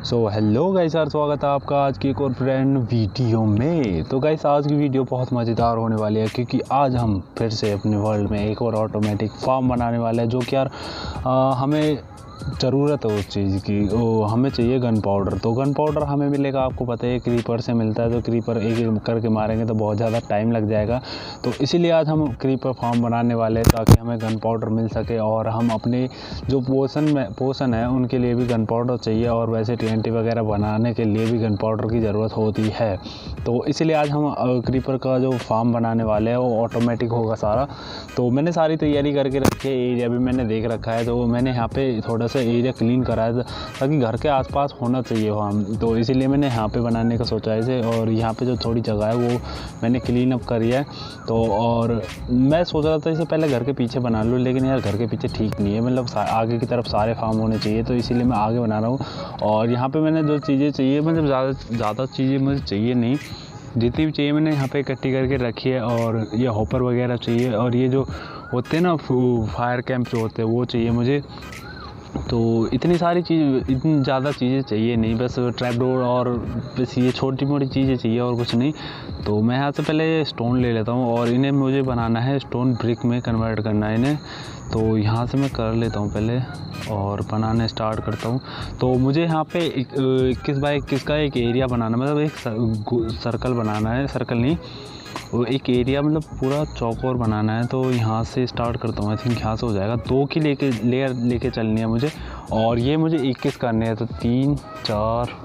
Hello guys यार, स्वागत है आपका आज की एक और ब्रांड वीडियो में। तो गाइस आज की वीडियो बहुत मज़ेदार होने वाली है क्योंकि आज हम फिर से अपने वर्ल्ड में एक और ऑटोमेटिक फार्म बनाने वाले हैं जो कि यार हमें ज़रूरत है उस चीज़ की। हमें चाहिए गन पाउडर। तो गन पाउडर हमें मिलेगा, आपको पता है, क्रीपर से मिलता है। तो क्रीपर एक एक करके मारेंगे तो बहुत ज़्यादा टाइम लग जाएगा। तो इसीलिए आज हम क्रीपर फार्म बनाने वाले हैं ताकि हमें गन पाउडर मिल सके और हम अपने जो पोषण है उनके लिए भी गन पाउडर चाहिए, और वैसे TNT वगैरह बनाने के लिए भी गन पाउडर की ज़रूरत होती है। तो इसीलिए आज हम क्रीपर का जो फार्म बनाने वाले हैं वो ऑटोमेटिक होगा सारा। तो मैंने सारी तैयारी करके रखी है, एरिया भी मैंने देख रखा है। तो मैंने यहाँ पे थोड़ा सा एरिया क्लीन करा है ताकि घर के आसपास होना चाहिए फार्म। तो इसीलिए मैंने यहाँ पे बनाने का सोचा है इसे, और यहाँ पे जो थोड़ी जगह है वो मैंने क्लीन अप करी है। तो और मैं सोच रहा था इसे पहले घर के पीछे बना लूँ, लेकिन यार घर के पीछे ठीक नहीं है, मतलब आगे की तरफ सारे फार्म होने चाहिए। तो इसीलिए मैं आगे बना रहा हूँ। और यहाँ पे मैंने जो चीज़ें चाहिए, मतलब ज़्यादा चीज़ें मुझे चाहिए नहीं, जितनी भी चाहिए मैंने यहाँ पे इकट्ठी करके रखी है। और ये हॉपर वगैरह चाहिए, और ये जो होते हैं ना फायर कैंप जो होते हैं वो चाहिए मुझे। तो इतनी सारी चीज़, इतनी ज़्यादा चीज़ें चाहिए नहीं, बस ट्रैप डोर और बस ये छोटी मोटी चीज़ें चाहिए और कुछ नहीं। तो मैं यहाँ से पहले स्टोन ले लेता हूँ और इन्हें मुझे बनाना है स्टोन ब्रिक में कन्वर्ट करना है इन्हें। तो यहाँ से मैं कर लेता हूँ पहले और बनाने स्टार्ट करता हूँ। तो मुझे यहाँ पे 21 बाई 21 का एक एरिया बनाना, मतलब एक सर्कल बनाना है, सर्कल नहीं, वो एक एरिया मतलब पूरा चौकोर बनाना है। तो यहाँ से स्टार्ट करता हूँ, आई थिंक यहाँ से हो जाएगा। 2 की लेयर लेके चलनी है मुझे, और ये मुझे 21 करने हैं। तो 3 4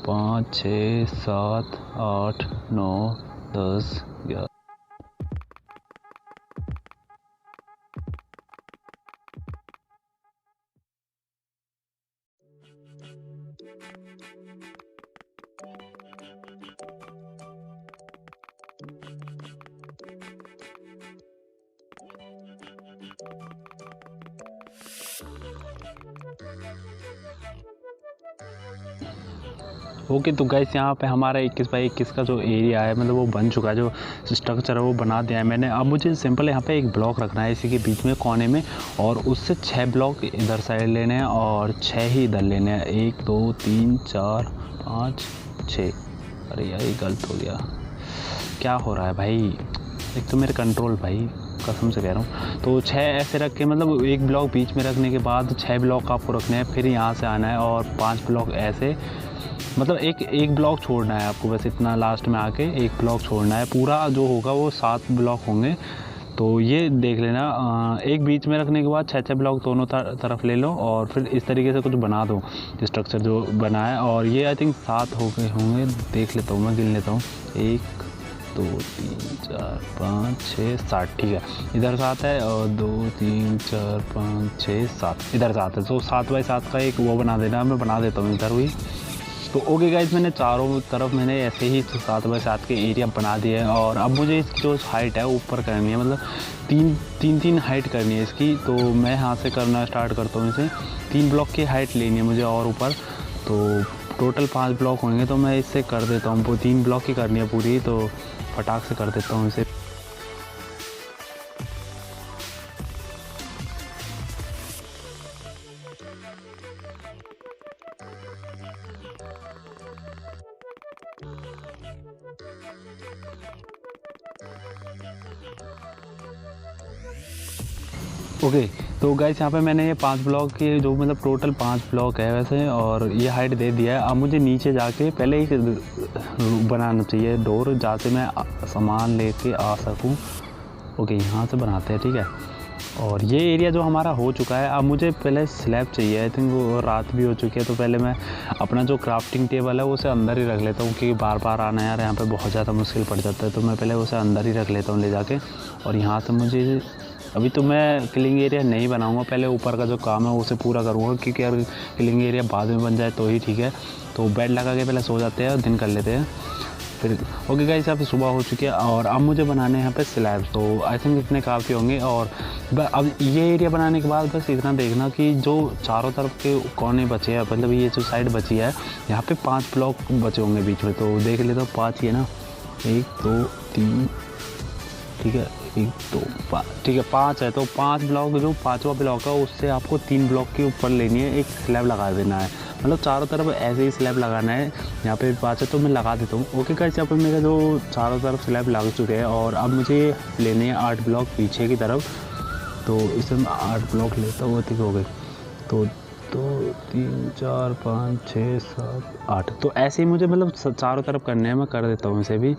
5 6 7 8 9 10 11। ओके, तो गाइस यहाँ पे हमारा 21 बाई 21 का जो एरिया है, मतलब वो बन चुका है, जो स्ट्रक्चर है वो बना दिया है मैंने। अब मुझे सिंपल यहाँ पे एक ब्लॉक रखना है इसी के बीच में कोने में, और उससे 6 ब्लॉक इधर साइड लेने हैं और 6 ही इधर लेने हैं। 1 2 3 4 5 6। अरे यार ये गलत हो गया, क्या हो रहा है भाई? एक तो मेरे कंट्रोल भाई, कसम से कह रहा हूँ। तो 6 ऐसे रख के, मतलब एक ब्लॉक बीच में रखने के बाद 6 ब्लॉक आपको रखने हैं, फिर यहाँ से आना है और 5 ब्लॉक ऐसे, मतलब एक ब्लॉक छोड़ना है आपको, बस इतना लास्ट में आके एक ब्लॉक छोड़ना है। पूरा जो होगा वो 7 ब्लॉक होंगे। तो ये देख लेना, एक बीच में रखने के बाद 6 ब्लॉक दोनों तरफ ले लो, और फिर इस तरीके से कुछ बना दो स्ट्रक्चर जो बना है। और ये आई थिंक 7 हो गए होंगे, देख लेता हूँ, मैं गिन लेता हूँ। 1 2 3 4 5 6 7, ठीक है। इधर 7 है, और 2 3 4 5 6 7 इधर 7 है। तो 7 बाई 7 का एक वो बना देना, मैं बना देता हूँ इधर हुई। तो ओके गाइज, मैंने चारों तरफ मैंने ऐसे ही 7 बाई 7 के एरिया बना दिए हैं। और अब मुझे इसकी जो हाइट है ऊपर करनी है, मतलब तीन हाइट करनी है इसकी। तो मैं यहाँ से करना स्टार्ट करता हूँ इसे। 3 ब्लॉक की हाइट लेनी है मुझे और ऊपर। तो टोटल 5 ब्लॉक होंगे, तो मैं इससे कर देता हूँ। वो 3 ब्लॉक की करनी है पूरी, तो फटाक से कर देता हूँ इसे। ओके, तो गाइस यहाँ पे मैंने ये 5 ब्लॉक के जो, मतलब टोटल 5 ब्लॉक है वैसे, और ये हाइट दे दिया है। अब मुझे नीचे जाके पहले एक बनाना चाहिए डोर, जहाँ से मैं सामान लेके आ सकूँ। ओके, यहाँ से बनाते हैं, ठीक है। और ये एरिया जो हमारा हो चुका है, अब मुझे पहले स्लैब चाहिए। आई थिंक वो रात भी हो चुकी है, तो पहले मैं अपना जो क्राफ्टिंग टेबल है उसे अंदर ही रख लेता हूँ, क्योंकि बार बार आना यार यहाँ पे बहुत ज़्यादा मुश्किल पड़ जाता है। तो मैं पहले उसे अंदर ही रख लेता हूँ ले जाके। और यहाँ से मुझे, अभी तो मैं किलिंग एरिया नहीं बनाऊंगा, पहले ऊपर का जो काम है उसे पूरा करूंगा, क्योंकि यार किलिंग एरिया बाद में बन जाए तो ही ठीक है। तो बेड लगा के पहले सो जाते हैं और दिन कर लेते हैं फिर। ओके गाइस, यहाँ पे सुबह हो चुकी है, और अब मुझे बनाने हैं यहाँ पे स्लैब। तो आई थिंक इतने काफ़ी होंगे। और अब ये एरिया बनाने के बाद बस इतना देखना कि जो चारों तरफ के कोने बचे हैं, मतलब ये जो साइड बची है, यहाँ पे 5 ब्लॉक बचे होंगे बीच में। तो देख लेते हो, 5 ही है ना, 1 2 3, ठीक है, 1 2 5, ठीक है, 5 है। तो 5 ब्लॉक, जो 5वां ब्लॉक है उससे आपको 3 ब्लॉक के ऊपर लेनी है, एक स्लैब लगा देना है। मतलब चारों तरफ ऐसे ही स्लैब लगाना है। यहाँ पे बात है तो मैं लगा देता हूँ। ओके गाइस, यहाँ पे मेरा जो चारों तरफ स्लैब लग चुके हैं और अब मुझे लेने हैं 8 ब्लॉक पीछे की तरफ। तो इसमें मैं 8 ब्लॉक लेता हूँ, ठीक हो गए। तो 2 3 4 5 6 7 8, तो ऐसे ही मुझे मतलब चारों तरफ करने हैं। मैं कर देता हूँ इसे भी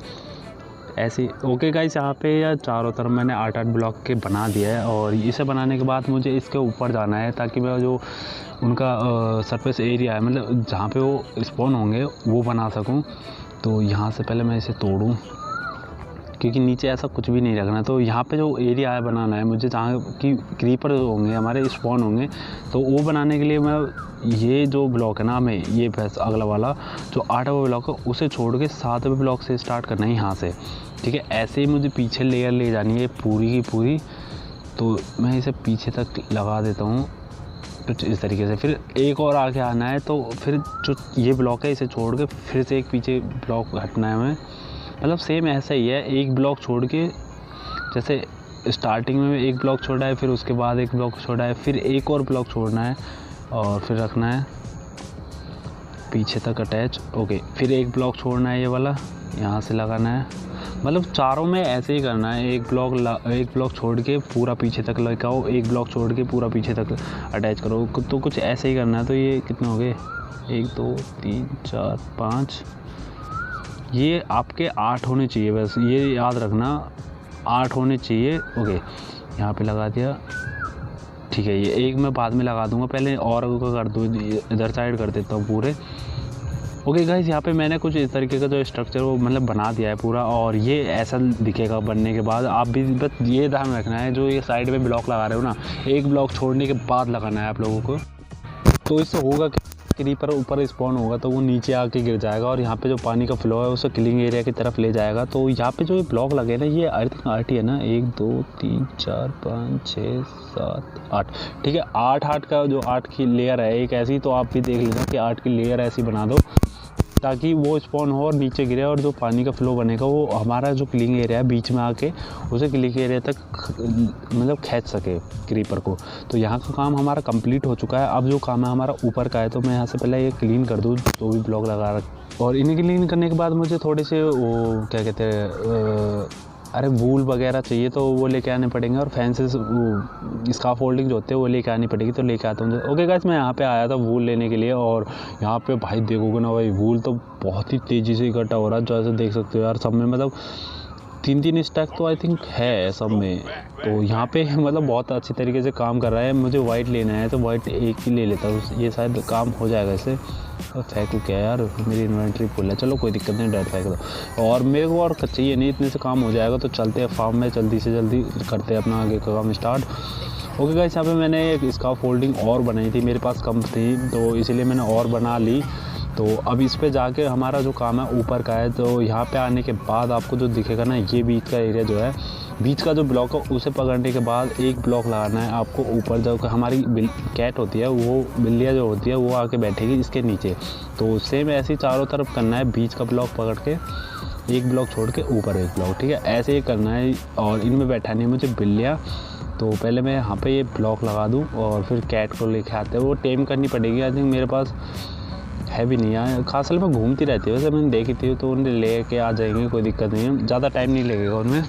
ऐसे। ओके गाइस, यहाँ पे या चारों तरफ मैंने 8 ब्लॉक के बना दिया है और इसे बनाने के बाद मुझे इसके ऊपर जाना है ताकि मैं जो उनका सरफेस एरिया है, मतलब जहाँ पे वो स्पॉन होंगे, वो बना सकूँ। तो यहाँ से पहले मैं इसे तोड़ूँ क्योंकि नीचे ऐसा कुछ भी नहीं रखना। तो यहाँ पे जो एरिया है बनाना है मुझे, जहाँ कि क्रीपर होंगे हमारे स्पॉन होंगे, तो वो बनाने के लिए मैं ये जो ब्लॉक है ना, हमें ये अगला वाला जो 8वां ब्लॉक है उसे छोड़ के 7वें ब्लॉक से स्टार्ट करना है यहाँ से, ठीक है। ऐसे ही मुझे पीछे लेयर ले जानी है पूरी की पूरी। तो मैं इसे पीछे तक लगा देता हूँ कुछ इस तरीके से। फिर एक और आगे आना है, तो फिर जो ये ब्लॉक है इसे छोड़ के फिर से एक पीछे ब्लॉक हटना है हमें। मतलब सेम ऐसा ही है, एक ब्लॉक छोड़ के, जैसे स्टार्टिंग में एक ब्लॉक छोड़ा है, फिर उसके बाद एक ब्लॉक छोड़ा है, फिर एक और ब्लॉक छोड़ना है और फिर रखना है पीछे तक अटैच। ओके, फिर एक ब्लॉक छोड़ना है, ये वाला यहाँ से लगाना है। मतलब चारों में ऐसे ही करना है, एक ब्लॉक छोड़ के पूरा पीछे तक लगाओ, एक ब्लॉक छोड़ के पूरा पीछे तक अटैच करो। तो कुछ ऐसे ही करना है। तो ये कितने हो गए, 1 2 3 4 5, ये आपके 8 होने चाहिए, बस ये याद रखना 8 होने चाहिए। ओके, यहाँ पे लगा दिया, ठीक है। ये एक मैं बाद में लगा दूंगा, पहले और को कर दूँ, इधर साइड कर देता हूँ पूरे। ओके गाइस, यहाँ पे मैंने कुछ इस तरीके का जो स्ट्रक्चर वो मतलब बना दिया है पूरा, और ये ऐसा दिखेगा बनने के बाद। आप भी बस ये ध्यान रखना है, जो ये साइड में ब्लॉक लगा रहे हो ना, एक ब्लॉक छोड़ने के बाद लगाना है आप लोगों को। तो इससे होगा कि क्रीपर ऊपर स्पॉन होगा तो वो नीचे आके गिर जाएगा और यहाँ पे जो पानी का फ्लो है उसे किलिंग एरिया की तरफ ले जाएगा। तो यहाँ पे जो ये ब्लॉक लगे ना, ये आई थिंक 8 ही है ना, 1 2 3 4 5 6 7 8, ठीक है। 8 का जो 8 की लेयर है एक ऐसी, तो आप भी देख लेना कि 8 की लेयर ऐसी बना दो ताकि वो स्पॉन हो और नीचे गिरे, और जो पानी का फ्लो बनेगा वो हमारा जो किलिंग एरिया है बीच में आके उसे किलिंग एरिया तक मतलब खींच सके क्रीपर को। तो यहाँ का काम हमारा कंप्लीट हो चुका है। अब जो काम है हमारा ऊपर का है, तो मैं यहाँ से पहले ये क्लीन कर दूँ जो भी ब्लॉक लगा रख, और इन्हें क्लीन करने के बाद मुझे थोड़े से वो क्या कहते हैं, अरे वूल वगैरह चाहिए, तो वो लेके आने पड़ेंगे, और फैंसेस वो स्काफ फोल्डिंग जो होते हैं वो लेके आनी पड़ेगी, तो लेके आता हूँ। ओके गाइस, मैं यहाँ पे आया था वूल लेने के लिए, और यहाँ पे भाई देखोगे ना भाई, वूल तो बहुत ही तेज़ी से इकट्ठा हो रहा है, जैसे देख सकते हो यार। सब में मतलब 3 स्टैक तो आई थिंक है सब में। तो यहाँ पे मतलब बहुत अच्छी तरीके से काम कर रहा है। मुझे वाइट लेना है तो वाइट एक ही ले लेता हूँ, ये शायद काम हो जाएगा इससे। और फेंकू क्या यार, मेरी इन्वेंट्री फुल है, चलो कोई दिक्कत नहीं, डायरेक्ट फेंक दो। और मेरे को और चाहिए नहीं, इतने से काम हो जाएगा। तो चलते हैं फार्म में, जल्दी से जल्दी करते हैं अपना आगे का काम स्टार्ट। ओके गाइस, यहाँ पे मैंने एक इसका फोल्डिंग और बनाई थी, मेरे पास कम थी तो इसीलिए मैंने और बना ली। तो अब इस पे जाके हमारा जो काम है ऊपर का है। तो यहाँ पे आने के बाद आपको जो दिखेगा ना, ये बीच का एरिया जो है, बीच का जो ब्लॉक है उसे पकड़ने के बाद एक ब्लॉक लगाना है आपको ऊपर। जो हमारी कैट होती है, वो बिल्लियाँ जो होती है वो आके बैठेगी इसके नीचे। तो सेम ऐसे ही चारों तरफ करना है, बीच का ब्लॉक पकड़ के एक ब्लॉक छोड़ के ऊपर एक ब्लॉक, ठीक है, ऐसे ही करना है। और इनमें बैठानी है मुझे बिल्लियाँ। तो पहले मैं यहाँ पे ये ब्लॉक लगा दूँ और फिर कैट को लेके आते हैं, वो टेम करनी पड़ेगी। आई थिंक मेरे पास है भी नहीं है, खास में घूमती रहती है, वैसे मैंने देखी थी, तो उन्हें ले के आ जाएंगे, कोई दिक्कत नहीं है, ज़्यादा टाइम नहीं लगेगा उनमें।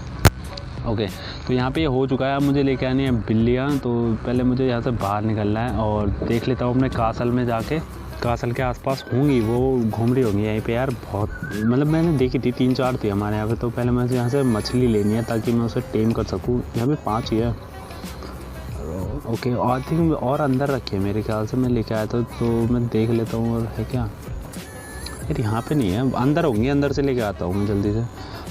ओके, तो यहाँ पे ये हो चुका है। अब मुझे लेके आनी है बिल्लियाँ। तो पहले मुझे यहाँ से बाहर निकलना है और देख लेता हूँ अपने कासल में जाके, कासल के आसपास होंगी, वो घूम रही होंगी यहीं पे यार। बहुत मतलब मैंने देखी थी 3-4 थी हमारे यहाँ पे। तो पहले मैं यहाँ से मछली लेनी है ताकि मैं उसे टेम कर सकूँ। यहाँ पे 5 ही है। ओके, आई थिंक और अंदर रखी है मेरे ख्याल से, मैं लेके आया था, तो मैं देख लेता हूँ। और है क्या यार, यहाँ पे नहीं है, अंदर होंगी, अंदर से लेके आता हूँ मैं जल्दी से।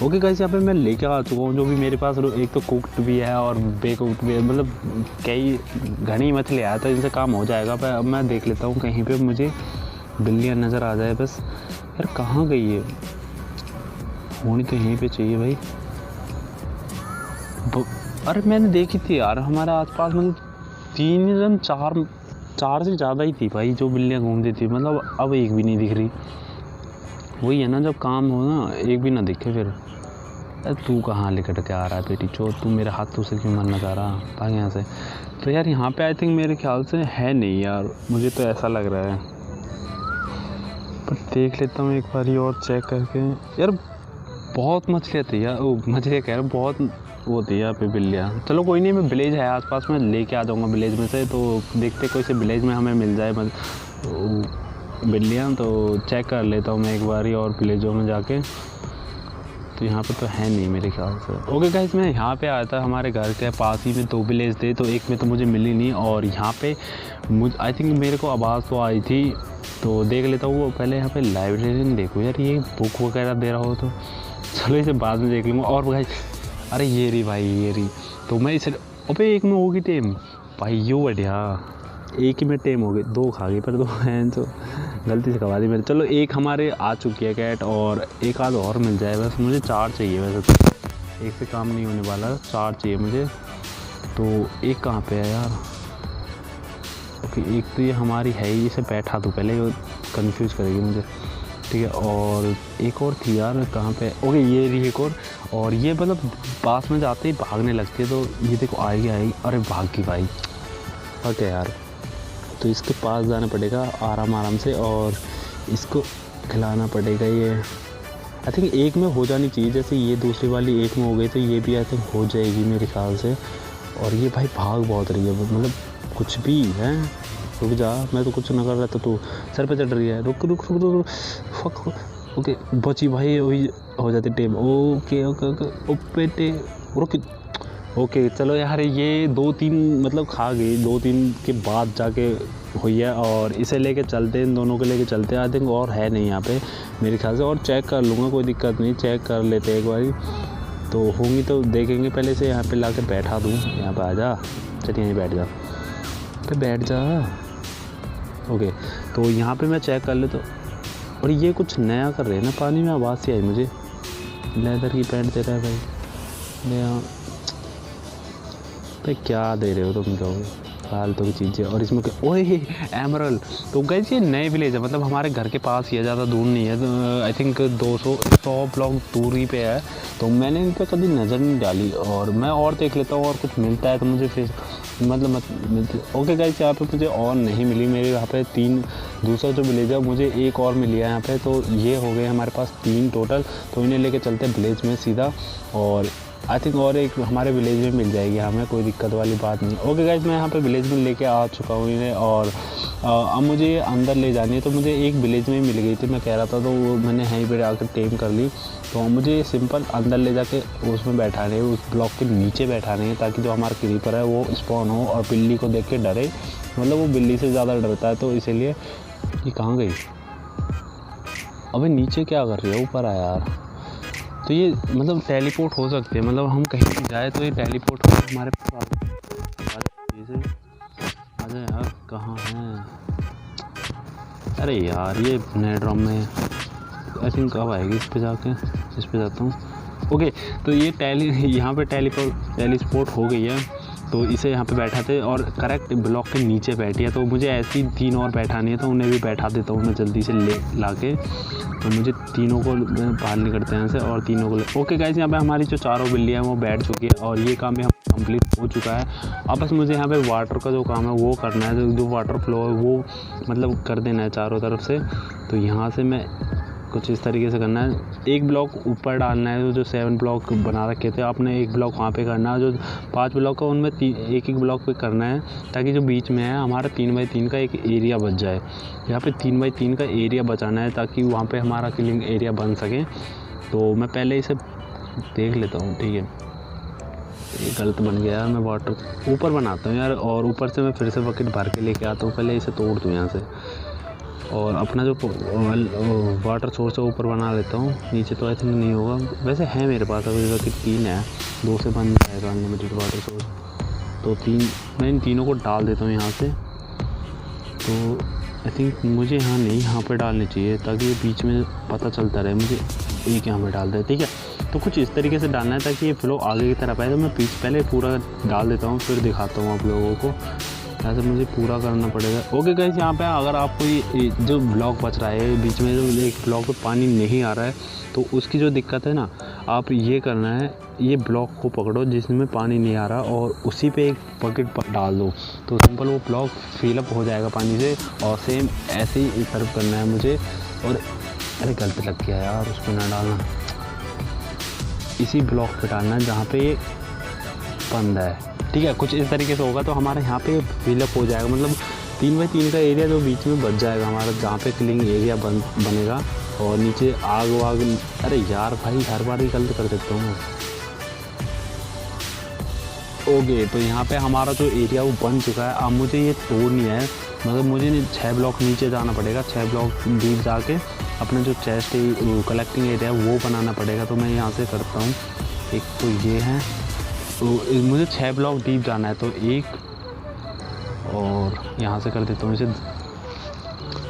ओके गाइस, यहाँ पे मैं लेके आ चुका हूँ जो भी मेरे पास। एक तो कुक्ड भी है और बेकुक्ड भी है, मतलब कई घनी मछली आया था, इनसे काम हो जाएगा। पर अब मैं देख लेता हूँ कहीं पे मुझे बिल्लियाँ नज़र आ जाए बस। यार कहाँ गई है, होनी तो यहीं पे चाहिए भाई। अरे मैंने देखी थी यार हमारे आसपास, मतलब 4 से ज़्यादा ही थी भाई जो बिल्लियाँ घूमती थी। मतलब अब एक भी नहीं दिख रही। वही है ना, जब काम हो ना एक भी ना दिखे फिर। तू कहाँ लेकर के आ रहा है बेटी चो, तू मेरे हाथों से क्यों मरना चाह रहा, भाग यहाँ से। तो यार यहाँ पे आई थिंक मेरे ख्याल से है नहीं यार, मुझे तो ऐसा लग रहा है। पर देख लेता हूँ एक बारी और चेक करके। यार बहुत मछलियाँ थी यार, वो मछलियाँ कह रहा हूँ, बहुत वो थी यहाँ पे बिल्लियाँ। चलो कोई नहीं, मैं विलेज है आसपास में लेके आ जाऊँगा विलेज में से, तो देखते कोई से विलेज में हमें मिल जाए बिल्लियाँ, तो चेक कर लेता हूँ मैं एक बारी और विलेजों में जाके। तो यहाँ पे तो है नहीं मेरे ख्याल से। ओके गाइस, मैं यहाँ पे आया था, हमारे घर के पास ही में 2 विलेज थे, तो एक में तो मुझे मिली नहीं, और यहाँ पे आई थिंक मेरे को आवाज़ तो आई थी, तो देख लेता हूँ। पहले यहाँ पे लाइब्रेरी में देखो यार, ये बुक वगैरह दे रहा हो तो चलो इसे बाद में देख लूँगा। और भाई अरे ये रही भाई, ये रही, तो मैं इसे अबे एक में होगी टेम भाई, यो बढ़िया, एक ही में टेम हो गई, 2 खा गई, पर 2 हैं तो गलती से खवा दी मैंने। चलो एक हमारे आ चुकी है कैट, और एक आध और मिल जाए बस। मुझे 4 चाहिए वैसे तो, एक से काम नहीं होने वाला, 4 चाहिए मुझे। तो एक कहाँ पे है यार? ओके, एक तो ये हमारी है ही, इसे बैठा दूँ पहले, वो कन्फ्यूज़ करेगी मुझे, ठीक है। और एक और थी यार, कहाँ पे? ओके ये रही एक और ये मतलब पास में जाते ही भागने लगती है, तो ये देखो आएगी। अरे भाग गई भाई। ओके यार, तो इसके पास जाना पड़ेगा आराम से, और इसको खिलाना पड़ेगा। ये आई थिंक एक में हो जानी चाहिए, जैसे ये दूसरी वाली एक में हो गई, तो ये भी आई थिंक हो जाएगी मेरे ख्याल से। और ये भाई भाग बहुत रही है, मतलब कुछ भी है। रुक जा, मैं तो कुछ ना कर रहा था, तो सर पे चढ़ रही है। रुक रुक रुक रुक, फक। ओके बची भाई, वही हो जाती टेम। ओके ओके ओके ओपे टे रुक। ओके चलो यार, ये 2-3 मतलब खा गई, 2-3 के बाद जाके हुई है, और इसे लेके चलते, इन दोनों को लेके चलते हैं। आई थिंक और है नहीं यहाँ पे मेरे ख्याल से, और चेक कर लूँगा, कोई दिक्कत नहीं, चेक कर लेते हैं एक बारी, तो होंगी तो देखेंगे। पहले से यहाँ पे ला के बैठा दूँ, यहाँ पे आ जा, चलिए यहीं बैठ जा, पे बैठ जा। ओके, तो यहाँ पे मैं चेक कर लेता हूँ। और ये कुछ नया कर रहे हैं ना, पानी में आवाज़ सी आई मुझे। लेदर की पैंट दे रहा है भाई, यहाँ पे क्या दे रहे हो तुम लोग, फालतू की चीज़ें। और इसमें ओए एमरल्ड। तो गाइस ये नए विलेज है, मतलब हमारे घर के पास ही है, ज़्यादा दूर नहीं है, तो आई थिंक 200 ब्लॉक दूरी पे है, तो मैंने इन पर कभी नज़र नहीं डाली। और मैं और देख लेता हूँ, और कुछ मिलता है तो मुझे फिर मतलब मिलती। ओके गाइस, यहाँ पे मुझे और नहीं मिली, मेरे यहाँ पे 3 दूसरा जो विलेज है मुझे एक और मिली है यहाँ पे, तो ये हो गए हमारे पास 3 टोटल। तो इन्हें लेके चलते हैं विलेज में सीधा, और आई थिंक और एक हमारे विलेज में मिल जाएगी हमें, कोई दिक्कत वाली बात नहीं। ओके गाइस, मैं यहाँ पे विलेज में लेके आ चुका हूँ इन्हें, और अब मुझे ये अंदर ले जानी है। तो मुझे एक विलेज में मिल गई थी, मैं कह रहा था, तो वो मैंने यहीं पर आकर टेम कर ली। तो मुझे सिंपल अंदर ले जाके उसमें बैठाने है, उस ब्लॉक के नीचे बैठाने है, ताकि जो हमारा क्रीपर है वो स्पॉन हो और बिल्ली को देख के डरे, मतलब वो बिल्ली से ज़्यादा डरता है, तो इसीलिए। ये कहाँ गई? अबे नीचे क्या कर रही है? ऊपर आया यार। तो ये मतलब टेलीपोर्ट हो सकते हैं, मतलब हम कहीं भी जाए तो ये टेलीपोर्ट हो हमारे पास। अरे यार कहाँ है? अरे यार ये नए ड्रम में आई थिंक कब आएगी, इस पे जाता हूँ। ओके, तो ये यहाँ पे टेलीपोर्ट हो गई है, तो इसे यहाँ पे बैठाते और करेक्ट ब्लॉक के नीचे बैठी है। तो मुझे ऐसी 3 और बैठानी है, तो उन्हें भी बैठा देता हूँ मैं जल्दी से ला के। तो मुझे तीनों को बाहर निकलते हैं यहाँ से, और तीनों को ओके गाइस, यहाँ पे हमारी जो 4 बिल्लियाँ हैं वो बैठ चुकी है, और ये काम भी कंप्लीट हो चुका है। अब बस मुझे यहाँ पे वाटर का जो काम है वो करना है, जो वाटर फ्लो है वो मतलब कर देना है चारों तरफ से। तो यहाँ से मैं कुछ इस तरीके से करना है, एक ब्लॉक ऊपर डालना है, जो 7 ब्लॉक बना रखे थे आपने, एक ब्लॉक वहाँ पे करना है, जो 5 ब्लॉक है उनमें एक ब्लॉक पे करना है, ताकि जो बीच में है हमारा 3x3 का एक एरिया बच जाए। यहाँ पे 3x3 का एरिया बचाना है, ताकि वहाँ पे हमारा किलिंग एरिया बन सके। तो मैं पहले इसे देख लेता हूँ, ठीक है। ये गलत बन गया यार, मैं वाटर ऊपर बनाता हूँ यार, और ऊपर से मैं फिर से बकेट भर के लेके आता हूँ। पहले इसे तोड़ दूँ यहाँ से, और अपना जो वाटर सोर्स है ऊपर बना लेता हूँ। नीचे तो आई थिंक नहीं होगा, वैसे है मेरे पास अभी बकेट 3 है, 2 से बन जाएगा अनलिमिटेड वाटर सोर्स। तो 3 मैं इन तीनों को डाल देता हूँ यहाँ से। तो आई थिंक मुझे यहाँ नहीं, यहाँ पे डालनी चाहिए, ताकि ये बीच में पता चलता रहे मुझे। एक यहाँ पे डाल दे, ठीक है। तो कुछ इस तरीके से डालना है ताकि ये फ्लो आगे की तरफ आए। तो मैं पहले पूरा डाल देता हूँ, फिर दिखाता हूँ आप लोगों को। ऐसे मुझे पूरा करना पड़ेगा। ओके गाइस, यहाँ पे अगर आपको ये जो ब्लॉक बच रहा है बीच में, जो एक ब्लॉक पे पानी नहीं आ रहा है, तो उसकी जो दिक्कत है ना, आप ये करना है, ये ब्लॉक को पकड़ो जिसमें पानी नहीं आ रहा, और उसी पे एक बकेट डाल दो, तो सिंपल वो ब्लॉक फिलअप हो जाएगा पानी से। और सेम ऐसे ही सर्व करना है मुझे, और अरे गलत लग गया यार, उस पर ना डालना, इसी ब्लॉक पे डालना है जहाँ पे ये बंद है। ठीक है, कुछ इस तरीके से होगा तो हमारे यहाँ पे फिलअप हो जाएगा, मतलब 3x3 का एरिया जो बीच में बच जाएगा हमारा, जहाँ पे किलिंग एरिया बनेगा। और नीचे आग वाग, अरे यार भाई हर बार ही गलत कर देता हूँ। ओके, तो यहाँ पे हमारा जो एरिया वो बन चुका है। अब मुझे ये तोड़नी है, मतलब मुझे 6 ब्लॉक नीचे जाना पड़ेगा, 6 ब्लॉक डीप जाके अपना जो चेस्ट कलेक्टिंग एरिया वो बनाना पड़ेगा। तो मैं यहाँ से करता हूँ, एक तो ये है, तो मुझे 6 ब्लॉक डीप जाना है, तो एक और यहाँ से कर देता हूँ इसे,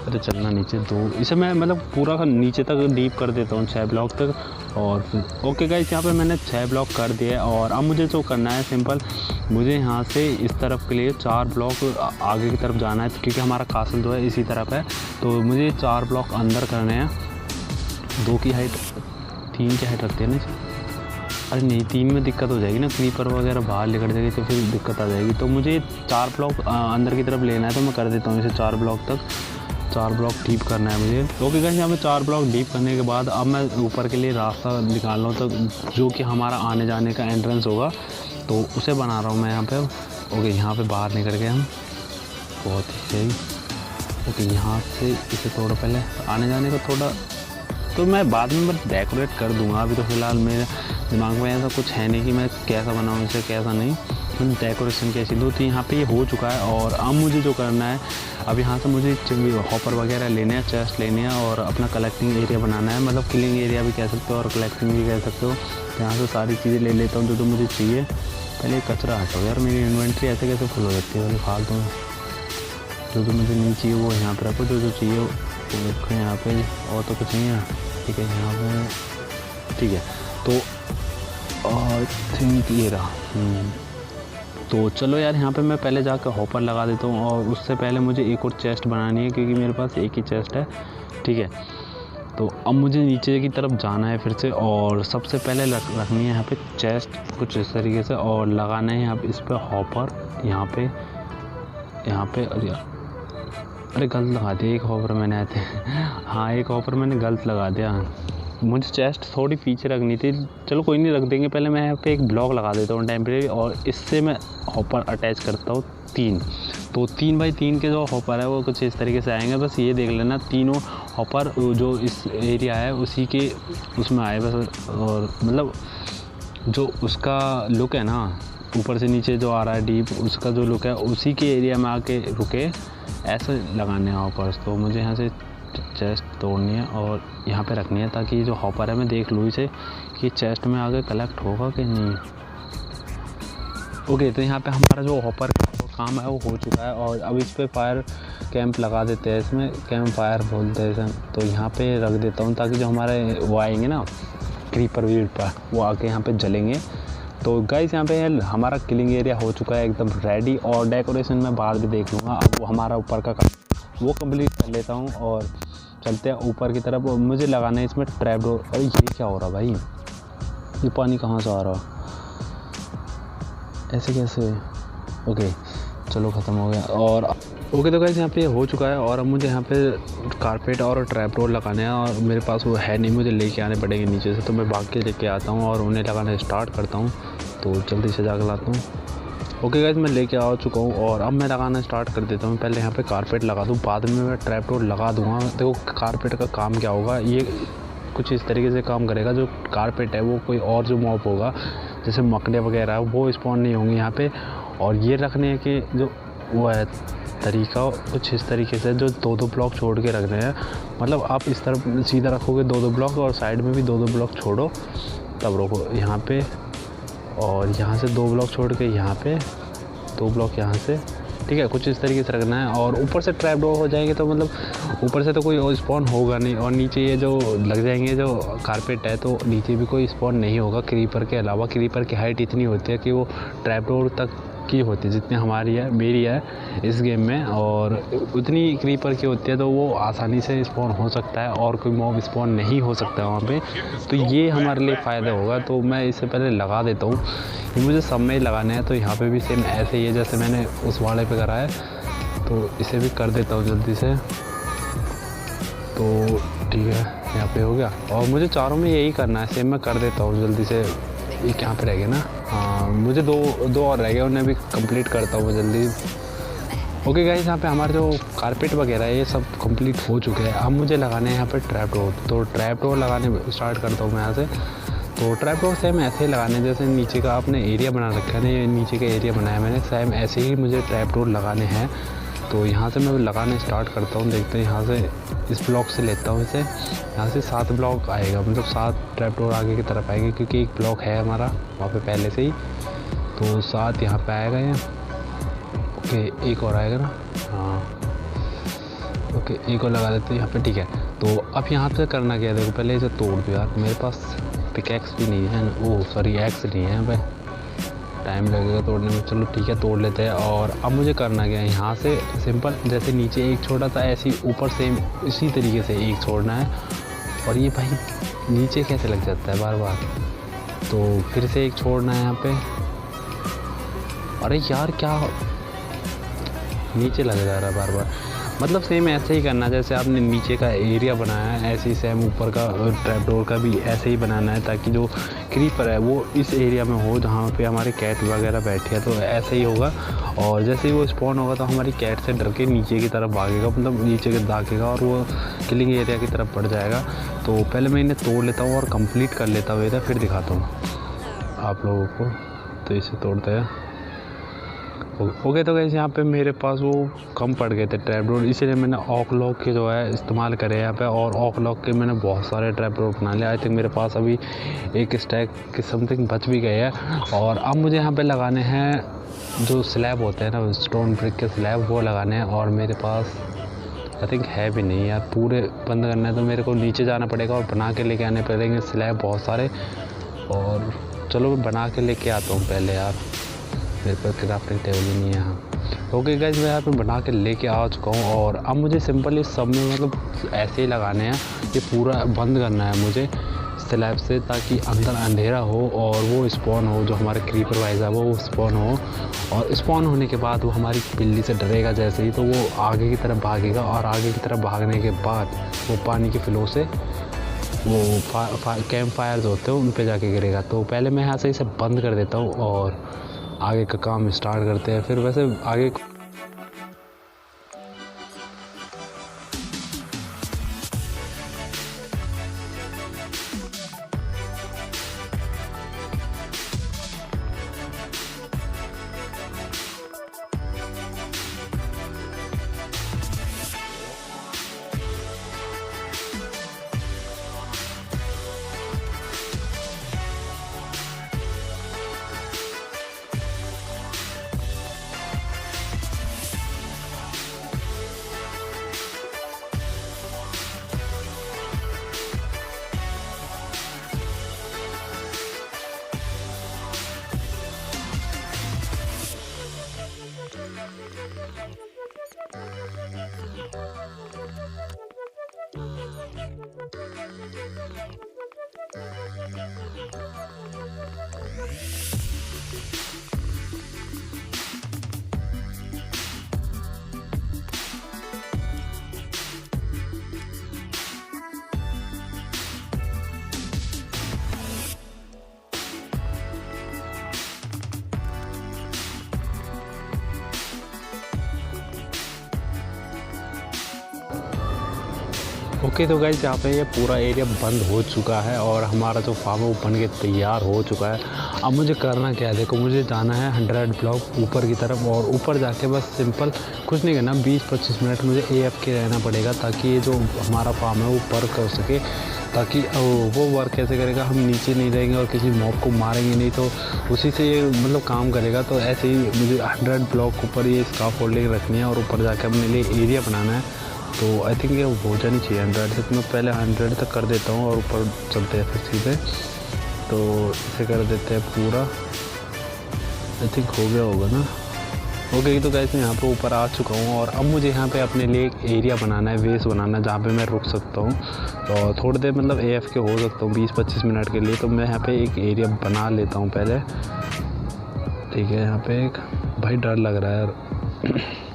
अरे चलना नीचे 2, इसे मैं मतलब पूरा नीचे तक डीप कर देता हूँ 6 ब्लॉक तक। और ओके गाइस, यहाँ पे मैंने 6 ब्लॉक कर दिए। और अब मुझे जो करना है सिंपल, मुझे यहाँ से इस तरफ के लिए 4 ब्लॉक आगे की तरफ जाना है, क्योंकि हमारा कासल जो है इसी तरफ है। तो मुझे 4 ब्लॉक अंदर करने हैं, 2 की हाइट, 3 की हाइट रखते हैं ना। अरे नहीं, 3 में दिक्कत हो जाएगी ना, क्रीपर वगैरह बाहर निकल जाएगी तो फिर दिक्कत आ जाएगी। तो मुझे 4 ब्लॉक अंदर की तरफ लेना है, तो मैं कर देता हूँ इसे 4 ब्लॉक तक, 4 ब्लॉक डीप करना है मुझे। ओके गाइस, यहाँ पे 4 ब्लॉक डीप करने के बाद अब मैं ऊपर के लिए रास्ता निकाल रहा हूँ, तो जो कि हमारा आने जाने का एंट्रेंस होगा, तो उसे बना रहा हूँ मैं यहाँ पे। ओके, यहाँ पे बाहर निकल गए हम, बहुत ही सही। ओके, यहाँ से इसे थोड़ा पहले आने जाने का थोड़ा, तो मैं बाद में डेकोरेट कर दूँगा। अभी तो फ़िलहाल मेरे दिमाग में ऐसा कुछ है नहीं कि मैं कैसा बनाऊँ इसे, कैसा नहीं, डेकोरेशन कैसी दो। तो यहाँ पे ये हो चुका है। और अब मुझे जो करना है, अब यहाँ से मुझे हॉपर वगैरह लेने हैं, चेस्ट लेने हैं और अपना कलेक्टिंग एरिया बनाना है, मतलब किलिंग एरिया भी कह सकते हो और कलेक्टिंग भी कह सकते हो। तो यहाँ से सारी चीज़ें ले लेता हूँ जो मुझे चाहिए। पहले कचरा हटाओ यार, मेरी इन्वेंट्री ऐसे कैसे फुल हो जाती है, पहले फालतू में। जो मुझे नहीं चाहिए वो यहाँ पर रखो, जो चाहिए वो रखो यहाँ पे, और तो कुछ नहीं है। ठीक है, यहाँ पे ठीक है। तो आई थिंक ये रहा। तो चलो यार, यहाँ पे मैं पहले जाकर हॉपर लगा देता हूँ, और उससे पहले मुझे एक और चेस्ट बनानी है, क्योंकि मेरे पास एक ही चेस्ट है। ठीक है, तो अब मुझे नीचे की तरफ जाना है फिर से, और सबसे पहले रखनी है यहाँ पे चेस्ट कुछ इस तरीके से, और लगाना है यहाँ पे इस पर हॉपर, यहाँ पे अरे गलत लगा दिया, एक हॉपर मैंने आते हाँ, एक हॉपर मैंने गलत लगा दिया। मुझे चेस्ट थोड़ी पीछे रखनी थी, चलो कोई नहीं, रख देंगे। पहले मैं यहाँ पे एक ब्लॉक लगा देता हूँ टेम्परेरी, और इससे मैं हॉपर अटैच करता हूँ 3। तो 3x3 के जो हॉपर है वो कुछ इस तरीके से आएंगे। बस ये देख लेना, तीनों हॉपर जो इस एरिया है उसी के उसमें आए बस। और मतलब जो उसका लुक है ना, ऊपर से नीचे जो आ रहा है डीप, उसका जो लुक है उसी के एरिया में आके रुके, ऐसे लगाने हैं हॉपर्स। तो मुझे यहाँ से चेस्ट तोड़नी है और यहाँ पे रखनी है, ताकि जो हॉपर है मैं देख लूँ इसे कि चेस्ट में आगे कलेक्ट होगा कि नहीं। ओके, तो यहाँ पे हमारा जो हॉपर का काम है वो हो चुका है। और अब इस पे फायर कैंप लगा देते हैं, इसमें कैंप फायर बोलते हैं इसे। तो यहाँ पे रख देता हूँ, ताकि जो हमारे वो आएंगे ना क्रीपर वीपर, वो आके यहाँ पे जलेंगे। तो गाइस, यहाँ पे हमारा किलिंग एरिया हो चुका है एकदम रेडी, और डेकोरेशन में बाद भी देख लूँगा। अब वो हमारा ऊपर का काम वो कंप्लीट कर लेता हूँ, और चलते हैं ऊपर की तरफ। मुझे लगाना है इसमें ट्रैप डोर। अरे ये क्या हो रहा भाई, ये पानी कहाँ से आ रहा, ऐसे कैसे? ओके, चलो ख़त्म हो गया। और ओके, तो गाइस यहाँ पे हो चुका है। और अब मुझे यहाँ पे कारपेट और ट्रैप डोर लगाने हैं, और मेरे पास वो है नहीं, मुझे लेके आने पड़ेंगे नीचे से। तो मैं भाग के लेके आता हूँ और उन्हें लगाना स्टार्ट करता हूँ। तो जल्दी से जाकर लाता हूँ। ओके गाइस, मैं लेके आ चुका हूँ, और अब मैं लगाना स्टार्ट कर देता हूँ। पहले यहाँ पे कारपेट लगा दूँ, बाद में मैं ट्रैप डोर लगा दूँगा। देखो कारपेट का काम क्या होगा, ये कुछ इस तरीके से काम करेगा। जो कारपेट है वो कोई और जो मॉब होगा, जैसे मकड़े वगैरह, वो स्पॉन नहीं होंगे यहाँ पे। और ये रखने के जो वो है तरीका कुछ इस तरीके से, जो 2-2 ब्लॉक छोड़ के रखने हैं। मतलब आप इस तरफ सीधा रखोगे 2-2 ब्लॉक, और साइड में भी 2-2 ब्लॉक छोड़ो, तब रखो यहाँ पे। और यहाँ से 2 ब्लॉक छोड़ के यहाँ पे 2 ब्लॉक यहाँ से। ठीक है, कुछ इस तरीके से रखना है। और ऊपर से ट्रैप डोर हो जाएंगे, तो मतलब ऊपर से तो कोई स्पॉन होगा नहीं, और नीचे ये जो लग जाएंगे जो कारपेट है, तो नीचे भी कोई स्पॉन नहीं होगा क्रीपर के अलावा। क्रीपर की हाइट इतनी होती है कि वो ट्रैप डोर तक की होती है जितनी हमारी है, मेरी है इस गेम में, और उतनी क्रीपर की होती है। तो वो आसानी से स्पॉन हो सकता है, और कोई मॉब स्पॉन नहीं हो सकता है वहाँ पे। तो ये हमारे लिए फ़ायदा होगा। तो मैं इससे पहले लगा देता हूँ, ये मुझे सब में ही लगाने हैं। तो यहाँ पे भी सेम ऐसे ही है जैसे मैंने उस वाले पे करा है, तो इसे भी कर देता हूँ जल्दी से। तो ठीक है, यहाँ पे हो गया। और मुझे चारों में यही करना है, सेम मैं कर देता हूँ जल्दी से। एक यहाँ पे रह गया ना, हाँ मुझे दो और रह गए, उन्हें भी कंप्लीट करता हूँ मैं जल्दी। ओके गाइस, यहाँ पे हमारे जो कारपेट वगैरह है ये सब कंप्लीट हो चुके हैं। अब मुझे लगाने हैं यहाँ पे ट्रैप डोर। तो ट्रैप डोर लगाने स्टार्ट करता हूँ मैं यहाँ से। तो ट्रैप डोर सेम ऐसे ही लगाने जैसे नीचे का आपने एरिया बना रखा है ना, ये नीचे का एरिया बनाया मैंने, सेम ऐसे ही मुझे ट्रैप डोर लगाने हैं। तो यहाँ से मैं लगाने स्टार्ट करता हूँ। देखते हैं, यहाँ से इस ब्लॉक से लेता हूँ इसे। यहाँ से 7 ब्लॉक आएगा, मतलब 7 ट्रैप डोर आगे की तरफ आएगी, क्योंकि एक ब्लॉक है हमारा वहाँ पे पहले से ही। तो 7 यहाँ पे आएगा ये। ओके, एक और आएगा ना, हाँ ओके, एक और लगा देते हैं यहाँ पे, ठीक है। तो अब यहाँ पे करना क्या है, देखो पहले इसे तोड़ दो यार, मेरे पास पिकैक्स भी नहीं है, ओह सॉरी एक्स नहीं है भाई, टाइम लगेगा तोड़ने में। चलो ठीक है, तोड़ लेते हैं। और अब मुझे करना क्या है, यहाँ से सिंपल जैसे नीचे एक छोटा था, ऐसे ही ऊपर सेम इसी तरीके से एक छोड़ना है। और ये भाई नीचे कैसे लग जाता है बार बार, तो फिर से एक छोड़ना है यहाँ पे। अरे यार क्या नीचे लग जा रहा है बार बार, मतलब सेम ऐसे ही करना जैसे आपने नीचे का एरिया बनाया है, ऐसे ही सेम ऊपर का ट्रैप डोर का भी ऐसे ही बनाना है, ताकि जो क्रीपर है वो इस एरिया में हो जहाँ पे हमारे कैट वगैरह बैठे हैं। तो ऐसे ही होगा, और जैसे ही वो स्पॉन होगा तो हमारी कैट से डर के नीचे की तरफ भागेगा, मतलब नीचे के दागेगा और वो किलिंग एरिया की तरफ बढ़ जाएगा। तो पहले मैं इन्हें तोड़ लेता हूँ और कंप्लीट कर लेता हूँ एरिया, फिर दिखाता हूँ आप लोगों को। तो इसे तोड़ते हैं। ओके, तो गाइस यहाँ पे मेरे पास वो कम पड़ गए थे ट्रैप डोर, इसीलिए मैंने ऑक लॉक के जो है इस्तेमाल करे यहाँ पे। और ऑक लॉक के मैंने बहुत सारे ट्रैप डोर बना लिया। आई थिंक मेरे पास अभी एक स्टैक के समथिंग बच भी गए हैं। और अब मुझे यहाँ पे लगाने हैं जो स्लैब होते हैं ना, स्टोन ब्रिक के स्लैब, वो लगाने हैं। और मेरे पास आई थिंक है भी नहीं यार, पूरे बंद करना है तो मेरे को नीचे जाना पड़ेगा और बना के लेके आने पड़ेंगे स्लैब बहुत सारे। और चलो मैं बना के लेके आता हूँ पहले यार, मेरे पास क्राफ्टिंग टेबल ही नहीं है यहाँ। ओके गाइस, मैं यहाँ पे बना के लेके आ चुका हूँ। और अब मुझे सिंपल इस सब में मतलब ऐसे ही लगाने हैं, ये पूरा बंद करना है मुझे स्लैब से, ताकि अंदर अंधेरा हो और वो स्पॉन हो, जो हमारे क्रीपर वाइज है वो स्पॉन हो। और स्पॉन होने के बाद वो हमारी बिल्ली से डरेगा जैसे ही, तो वो आगे की तरफ भागेगा। और आगे की तरफ भागने के बाद वो पानी के फ्लो से वो कैंप फायर्स होते हैं उन पे जाके गिरेगा। तो पहले मैं यहाँ से इसे बंद कर देता हूँ और आगे का काम स्टार्ट करते हैं। फिर वैसे आगे ओके, तो गाइस यहाँ पे ये पूरा एरिया बंद हो चुका है और हमारा जो फार्म है वो बन के तैयार हो चुका है। अब मुझे करना क्या है, देखो मुझे जाना है 100 ब्लॉक ऊपर की तरफ, और ऊपर जाके बस सिंपल कुछ नहीं करना, 20-25 मिनट मुझे AFK रहना पड़ेगा, ताकि ये जो हमारा फार्म है वो वर्क कर सके। ताकि वो वर्क कैसे करेगा, हम नीचे नहीं रहेंगे और किसी मॉब को मारेंगे नहीं, तो उसी से ये मतलब काम करेगा। तो ऐसे ही मुझे 100 ब्लॉक ऊपर ये स्काफ होल्डिंग रखनी है और ऊपर जाके अपने लिए एरिया बनाना है। तो आई थिंक ये हो जानी चाहिए 100 से, तो मैं पहले 100 तक कर देता हूँ और ऊपर चलते हैं फिर सीधे। तो इसे कर देते हैं पूरा, आई थिंक हो गया होगा ना। ओके, तो गाइस मैं यहाँ पे ऊपर आ चुका हूँ और अब मुझे यहाँ पे अपने लिए एक एरिया बनाना है, वेस बनाना है, जहाँ पे मैं रुक सकता हूँ और थोड़ी देर मतलब AFK हो सकता हूँ 20-25 मिनट के लिए। तो मैं यहाँ पे एक एरिया बना लेता हूँ पहले, ठीक है। यहाँ पे एक भाई डर लग रहा है यार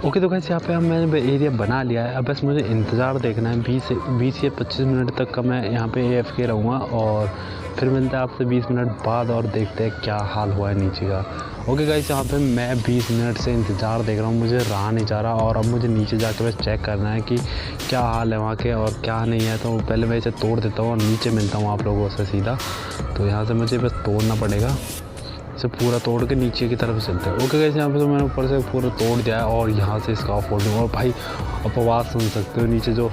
ओके तो गाइस यहाँ पे मैंने एरिया बना लिया है। अब बस मुझे इंतज़ार देखना है 20 या 25 मिनट तक का मैं यहाँ पे AFK रहूँगा और फिर मिलता है आपसे 20 मिनट बाद और देखते हैं क्या हाल हुआ है नीचे का। ओके गाइस यहाँ पे मैं 20 मिनट से इंतज़ार देख रहा हूँ, मुझे रहा नहीं जा रहा और अब मुझे नीचे जाके बस चेक करना है कि क्या हाल है वहाँ के और क्या नहीं है। तो पहले मैं इसे तोड़ देता हूँ और नीचे मिलता हूँ आप लोगों से सीधा। तो यहाँ से मुझे बस तोड़ना पड़ेगा, इसे पूरा तोड़ के नीचे की तरफ चलते हैं। ओके गाइस यहाँ पे तो मैंने ऊपर से पूरा तोड़ दिया है और यहाँ से इसका फोल्डिंग। और भाई आप आवाज़ सुन सकते हो नीचे जो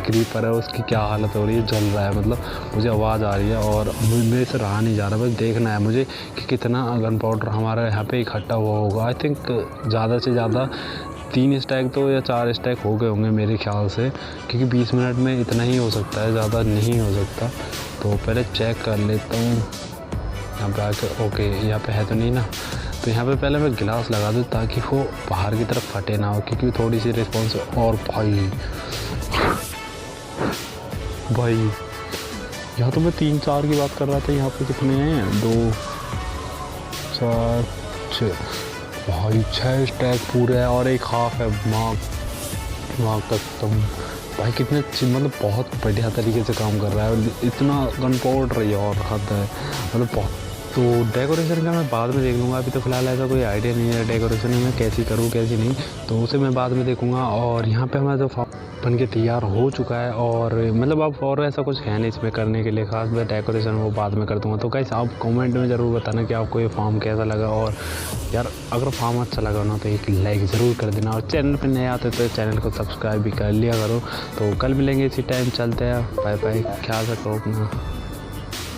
क्रीपर है उसकी क्या हालत हो रही है, जल रहा है, मतलब मुझे आवाज़ आ रही है और मेरे से रहा नहीं जा रहा। बस देखना है मुझे कि कितना गन पाउडर हमारा यहाँ पे इकट्ठा हुआ होगा। आई थिंक ज़्यादा से ज़्यादा 3 स्टैक तो या 4 स्टैक हो गए होंगे मेरे ख्याल से, क्योंकि 20 मिनट में इतना ही हो सकता है, ज़्यादा नहीं हो सकता। तो पहले चेक कर लेता हूँ यहाँ पे आकर। ओके यहाँ पे है तो नहीं ना, तो यहाँ पे पहले मैं गिलास लगा दूँ ताकि वो बाहर की तरफ फटे ना हो, क्योंकि थोड़ी सी रिस्पॉन्स। और भाई यहाँ तो मैं 3-4 की बात कर रहा था, यहाँ पे कितने हैं 2 4 6 भाई 6 स्टैक पूरे है और एक हाफ है। माँ कसम भाई कितने मतलब बहुत बढ़िया तरीके से काम कर रहा है और इतना गन पाउडर रही है और हद है, मतलब बहुत। तो डेकोरेशन का मैं बाद में देख लूँगा, अभी तो फ़िलहाल ऐसा कोई आइडिया नहीं है डेकोरेशन में कैसी करूँ कैसी नहीं, तो उसे मैं बाद में देखूँगा। और यहाँ पे हमारा जो बन के तैयार हो चुका है और मतलब अब और ऐसा कुछ है नहीं इसमें करने के लिए खास, मैं डेकोरेशन वो बाद में कर दूँगा। तो गाइस आप कमेंट में ज़रूर बताना कि आपको ये फार्म कैसा लगा, और यार अगर फार्म अच्छा लगा ना तो एक लाइक ज़रूर कर देना, और चैनल पर नए आते तो चैनल को सब्सक्राइब भी कर लिया करो। तो कल मिलेंगे इसी टाइम, चलते हैं, बाय बाय, ख्याल रखो अपना।